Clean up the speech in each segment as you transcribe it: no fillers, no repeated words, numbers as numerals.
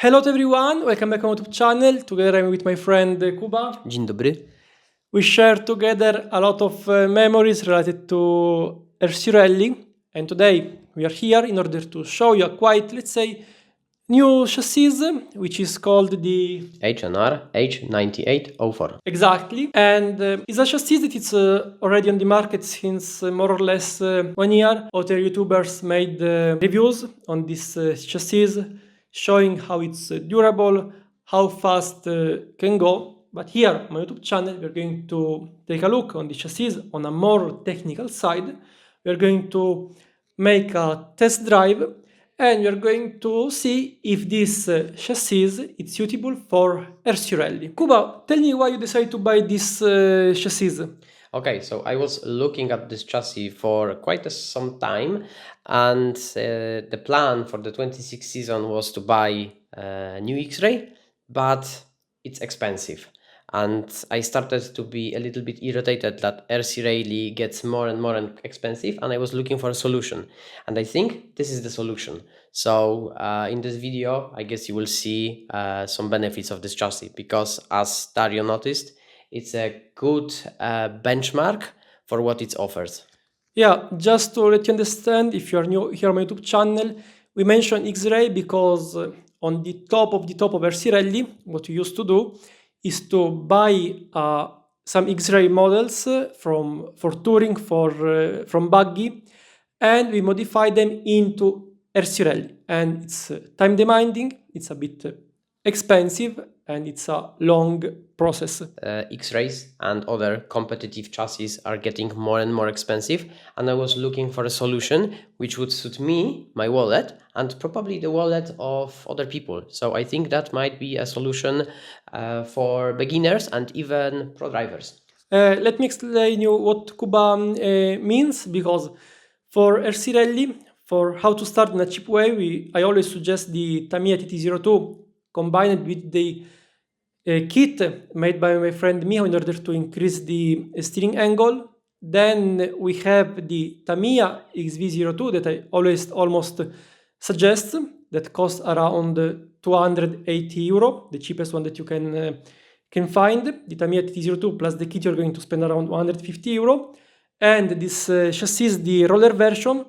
Hello to everyone, welcome back on my YouTube channel. Together I'm with my friend Kuba. Dzień dobry. We share together a lot of memories related to RC Rally, and today we are here in order to show you a quite, let's say, new chassis, which is called the H&R H9804. Exactly, and it's a chassis that is already on the market since more or less 1 year. Other YouTubers made reviews on this chassis, showing how it's durable, how fast can go. But here on my YouTube channel, we're going to take a look on the chassis on a more technical side. We're going to make a test drive and we're going to see if this chassis is suitable for RC Rally. Kuba, tell me why you decided to buy this chassis. Okay, so I was looking at this chassis for quite some time, and the plan for the 26 season was to buy a new X-Ray, but it's expensive. And I started to be a little bit irritated that RC Rally gets more and more expensive, and I was looking for a solution. And I think this is the solution. So in this video, I guess you will see some benefits of this chassis, because as Dario noticed, it's a good benchmark for what it offers. Yeah, just to let you understand, if you are new here on my YouTube channel, we mention X-Ray because on the top of RC Rally, what we used to do is to buy some X-Ray models for touring from buggy, and we modify them into RC Rally. And it's time demanding, it's a bit expensive, and it's a long process. X-Rays and other competitive chassis are getting more and more expensive, and I was looking for a solution which would suit me, my wallet, and probably the wallet of other people. So I think that might be a solution for beginners and even pro drivers. Let me explain you what Kuba means, because for RC Rally, for how to start in a cheap way, I always suggest the Tamiya TT02 combined with the kit made by my friend Miho in order to increase the steering angle. Then we have the Tamiya XV02 that I always almost suggest, that costs around 280 euro, the cheapest one that you can find. The Tamiya TT02 plus the kit, you're going to spend around 150 euro. And this chassis, the roller version,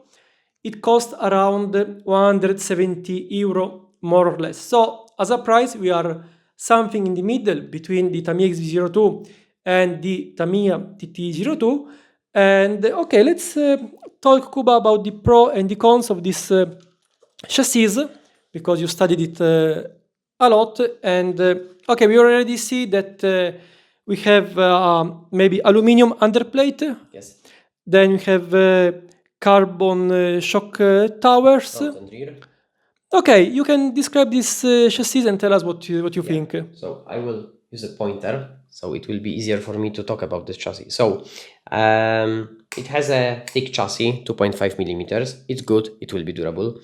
it costs around 170 euro, more or less. So as a price, we are something in the middle between the Tamiya XV02 and the Tamiya TT02. And okay, let's talk, Kuba, about the pro and the cons of this chassis, because you studied it a lot. And okay, we already see that we have maybe aluminum underplate. Yes. Then we have carbon shock towers. Front and rear. Okay, you can describe this chassis and tell us what you think. So I will use a pointer, so it will be easier for me to talk about this chassis. So it has a thick chassis, 2.5 millimeters. It's good, it will be durable.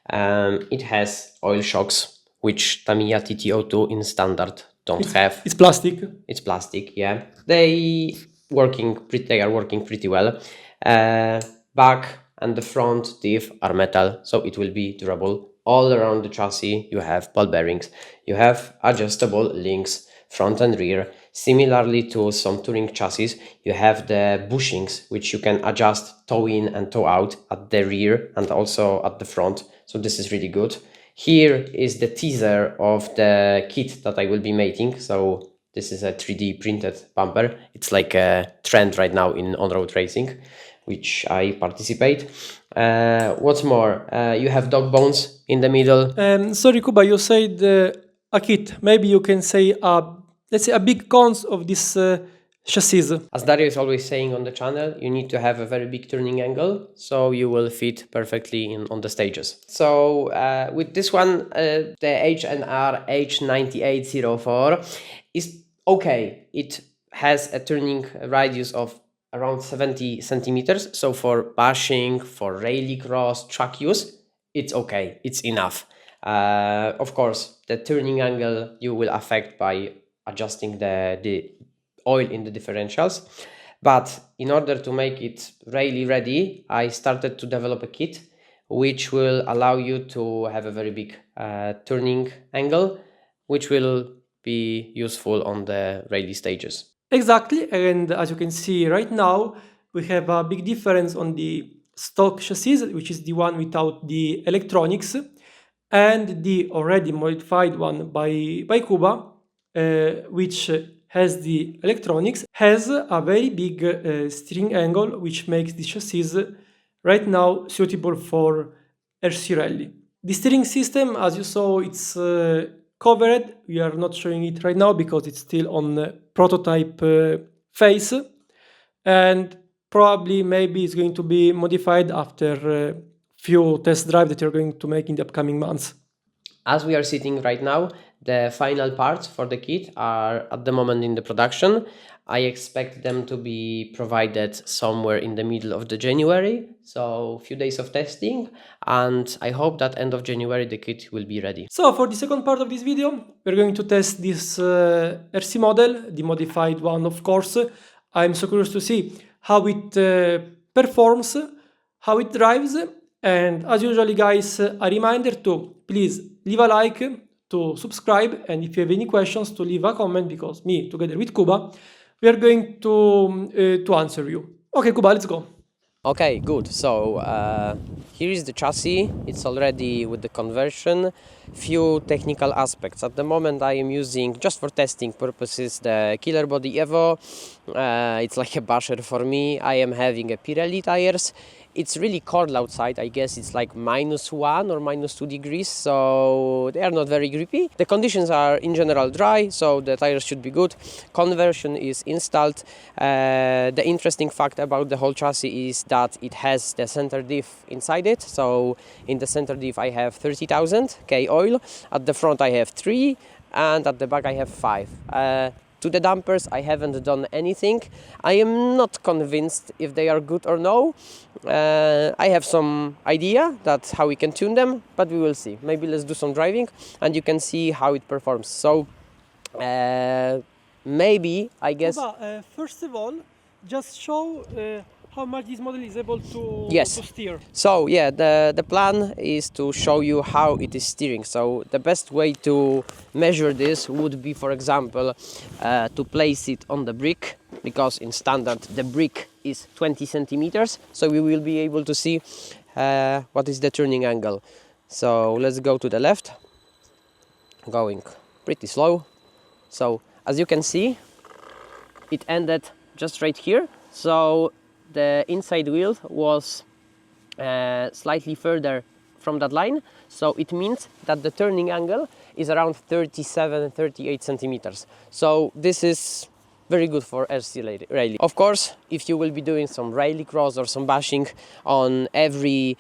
It has oil shocks, which Tamiya TT02 in standard don't have. It's plastic. It's plastic, yeah. They are working pretty well. Back and the front diff are metal, so it will be durable. All around the chassis you have ball bearings, you have adjustable links front and rear. Similarly to some touring chassis, you have the bushings which you can adjust toe in and toe out at the rear and also at the front, so this is really good. Here is the teaser of the kit that I will be making. So this is a 3D printed bumper. It's like a trend right now in on-road racing, which I participate. What's more, you have dog bones in the middle. Sorry, Kuba, you said a kit. Maybe you can say let's say a big cons of this chassis. As Dario is always saying on the channel, you need to have a very big turning angle, so you will fit perfectly on the stages. So with this one, the H&R H9804 is okay. It has a turning radius of around 70 centimeters. So for bashing, for rallycross, track use, it's okay. It's enough. Of course, the turning angle you will affect by adjusting the oil in the differentials. But in order to make it rally ready, I started to develop a kit which will allow you to have a very big turning angle, which will be useful on the rally stages. Exactly, and as you can see right now, we have a big difference on the stock chassis, which is the one without the electronics, and the already modified one by Kuba, which has the electronics, has a very big steering angle, which makes the chassis right now suitable for RC Rally. The steering system, as you saw, it's covered. We are not showing it right now because it's still on prototype phase, and probably maybe it's going to be modified after a few test drives that you're going to make in the upcoming months. As we are sitting right now, the final parts for the kit are at the moment in the production. I expect them to be provided somewhere in the middle of the January, so a few days of testing, and I hope that end of January the kit will be ready. So for the second part of this video, we're going to test this RC model, the modified one of course. I'm so curious to see how it performs, how it drives, and as usually guys, a reminder to please leave a like, to subscribe, and if you have any questions to leave a comment, because me together with Kuba, we are going to answer you. Okay Kuba, let's go. Okay, good. So here is the chassis. It's already with the conversion. Few technical aspects. At the moment I am using, just for testing purposes, the Killer Body Evo. It's like a basher for me. I am having a Pirelli tires. It's really cold outside. I guess it's like -1 or -2 degrees, so they are not very grippy. The conditions are in general dry, so the tires should be good. Conversion is installed. The interesting fact about the whole chassis is that it has the center diff inside it. So in the center diff I have 30,000 K oil. At the front I have 3, and at the back I have 5. To the dampers I haven't done anything. I am not convinced if they are good or no. I have some idea that how we can tune them, but we will see. Maybe let's do some driving and you can see how it performs. So maybe, I guess... Kuba, first of all, just show how much this model is able to, Yes. to steer. So yeah, the plan is to show you how it is steering. So the best way to measure this would be, for example, to place it on the brick, because in standard the brick is 20 centimeters. So we will be able to see what is the turning angle. So let's go to the left, going pretty slow. So as you can see, it ended just right here. So the inside wheel was slightly further from that line, so it means that the turning angle is around 37-38 centimeters. So this is very good for RC rally. Of course, if you will be doing some rally cross or some bashing on every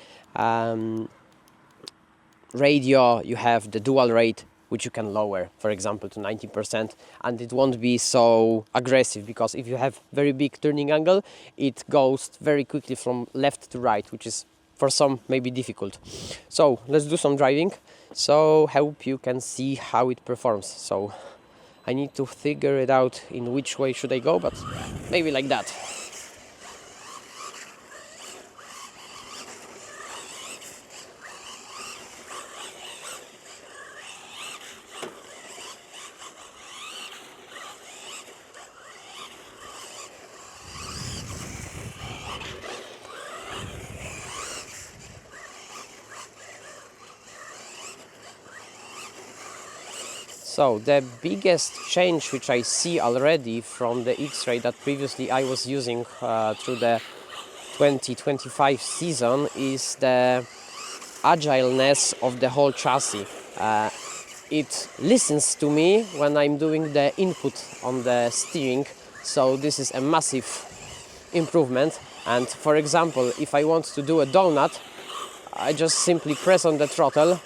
radio, you have the dual rate, which you can lower, for example, to 90%, and it won't be so aggressive, because if you have very big turning angle, it goes very quickly from left to right, which is for some maybe difficult. So let's do some driving, so hope you can see how it performs. So I need to figure it out in which way should I go, but maybe like that. So the biggest change which I see already from the X-Ray that previously I was using through the 2025 season is the agileness of the whole chassis. It listens to me when I'm doing the input on the steering, so this is a massive improvement. And for example, if I want to do a donut, I just simply press on the throttle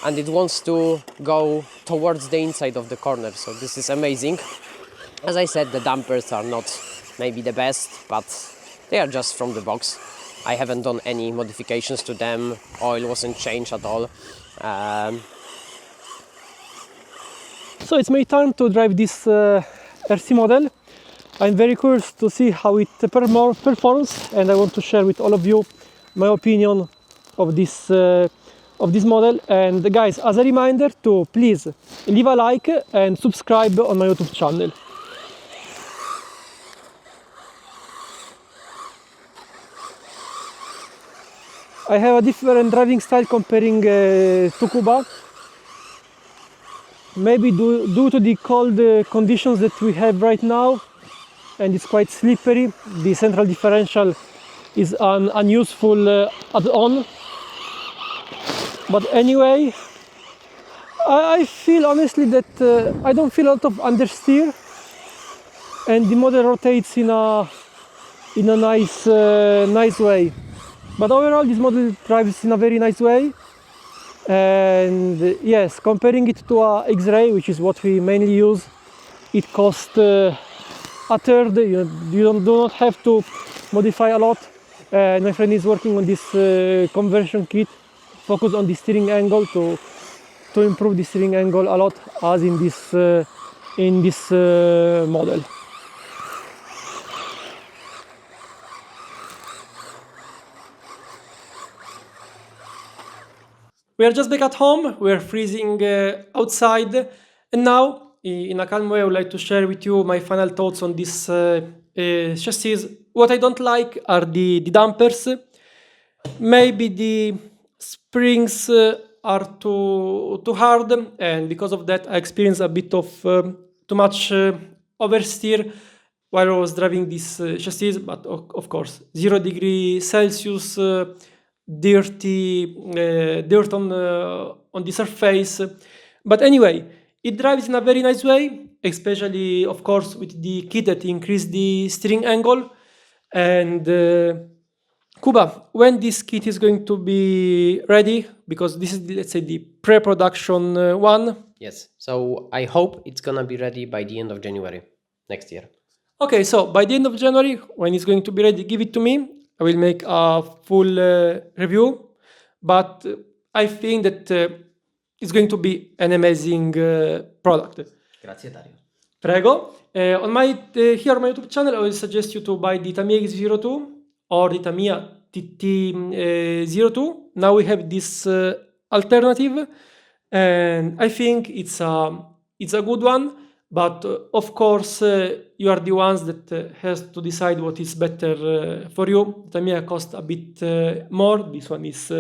and it wants to go towards the inside of the corner, so this is amazing. As I said, the dampers are not maybe the best, but they are just from the box. I haven't done any modifications to them, oil wasn't changed at all. So it's my turn to drive this RC model. I'm very curious to see how it performs, and I want to share with all of you my opinion of this model. And guys, as a reminder to please leave a like and subscribe on my YouTube channel. I have a different driving style comparing to Cuba. Maybe due to the cold conditions that we have right now, and it's quite slippery, the central differential is an unuseful add-on. But anyway, I feel honestly that I don't feel a lot of understeer, and the model rotates in a nice way. But overall, this model drives in a very nice way. And yes, comparing it to a X-Ray, which is what we mainly use, it costs a third. You do not have to modify a lot. My friend is working on this conversion kit, focus on the steering angle to improve the steering angle a lot, as in this model. We are just back at home, we are freezing outside, and now, in a calm way, I would like to share with you my final thoughts on this chassis. What I don't like are the dampers. Maybe the springs are too hard, and because of that, I experienced a bit of too much oversteer while I was driving this chassis. But of course, 0 degrees Celsius, dirty dirt on the surface. But anyway, it drives in a very nice way, especially of course with the kit that increase the steering angle. And Kuba, when this kit is going to be ready? Because this is, let's say, the pre-production one. Yes, so I hope it's gonna be ready by the end of January next year. Okay, so by the end of January, when it's going to be ready, give it to me. I will make a full review. But I think that it's going to be an amazing product. Grazie Dario. Prego. On my here on my YouTube channel, I will suggest you to buy the Tamiya X02 or the Tamiya TT02. Now we have this alternative, and I think it's a good one. But of course, you are the ones that has to decide what is better for you. Tamiya costs a bit more. This one is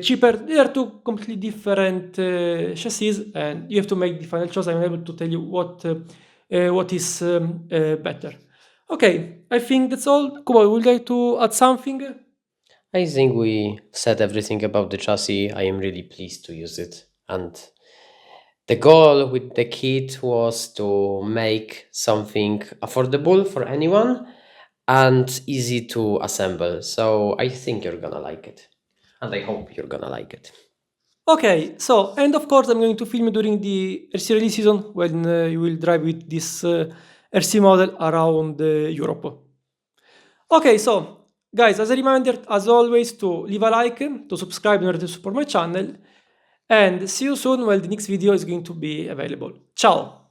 cheaper. They are two completely different chassis, and you have to make the final choice. I'm able to tell you what is better. Okay, I think that's all. Kuba, would you like to add something? I think we said everything about the chassis. I am really pleased to use it, and the goal with the kit was to make something affordable for anyone and easy to assemble. So I think you're gonna like it, and I hope you're gonna like it. Okay, so, and of course, I'm going to film during the RC release season when you will drive with this RC model around Europe. Okay, so, guys, as a reminder, as always, to leave a like, to subscribe in order to support my channel, and see you soon when the next video is going to be available. Ciao!